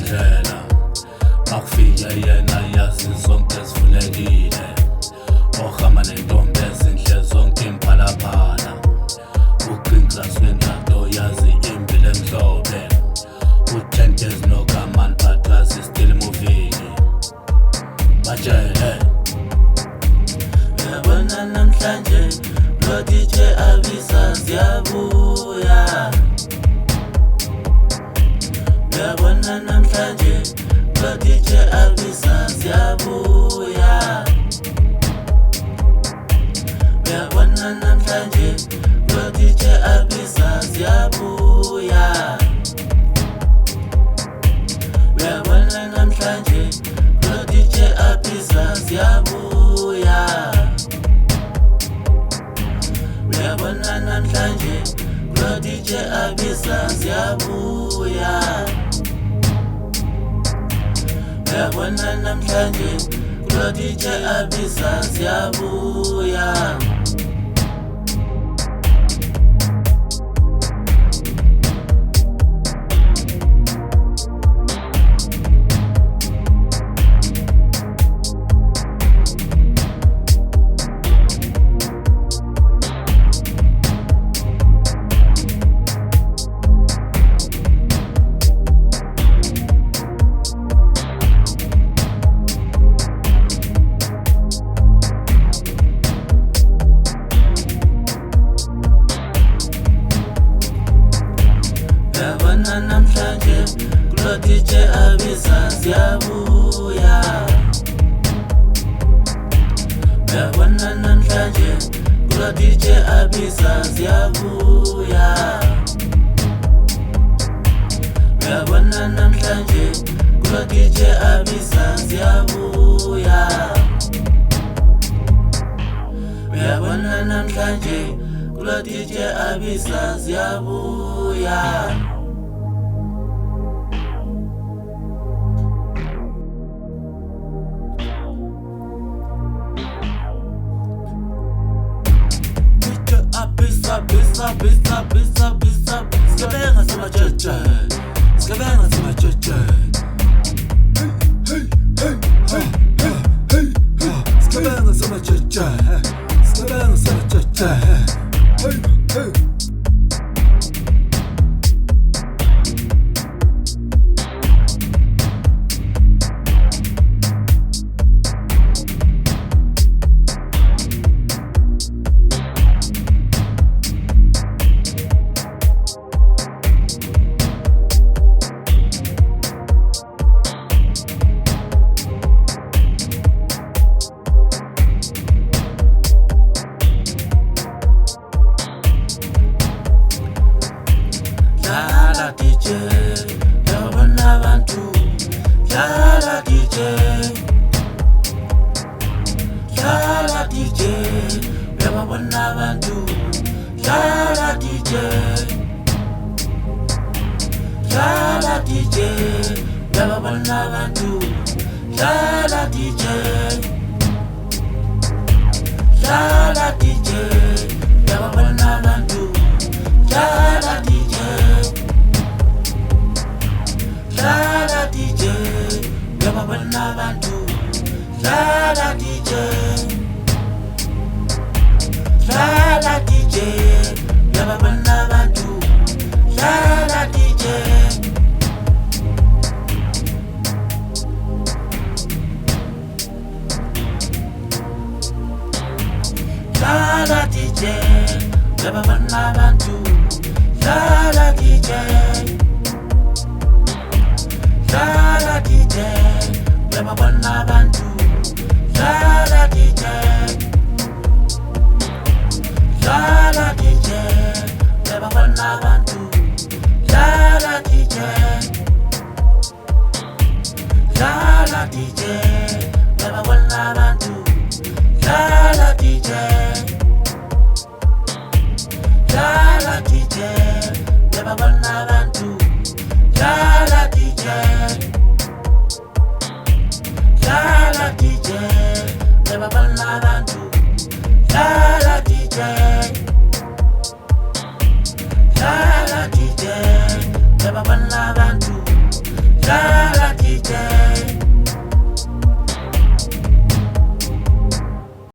indlela makufika yena yazi zonke zivulekile ohamba nentombi ezinhle zonke imphalaphala uqinklas wenqado yazi impilo emhlophe u-10 days no command but class is still moving batshele uyabona namhlanje lo DJ Abisa siyabuya uyabona namhlanje lo DJ Abisa siyabuya uyabona namhlanje lo DJ Abisa siyabuya uyabona namhlanje lo DJ Abisa siyabuya uyabona namhlanje lo DJ Abisa siyabuya uyabona namhlanje lo DJ Abisa siyabuya uyabona namhlanje lo DJ Abisa siyabuya uyabona namhlanje lo DJ Abisa siyabuya uyabona namhlanje lo DJ Abisa siyabuya uyabona namhlanje lo DJ Abisa siyabuya Abisa Skabenga sama chacha Skabenga sama chacha Skabenga sama chacha Skabenga sama chacha Dlala DJ, uyabona abantu. Dlala DJ, dlala DJ, uyabona abantu. Dlala DJ, dlala DJ, uyabona abantu. Dlala DJ, dlala DJ, uyabona abantu. Dlala DJ. Dlala DJ, uyabona abantu. Dlala DJ, dlala DJ, uyabona abantu. Dlala DJ, dlala DJ, uyabona abantu. Dlala DJ. Dlala DJ, uyabona abantu. Dlala DJ, dlala DJ, uyabona abantu. Dlala DJ, dlala DJ, uyabona abantu. Dlala DJ, dlala DJ, uyabona abantu. Dlala DJ, dlala DJ, uyabona abantu. Dlala DJ, dlala DJ, uyabona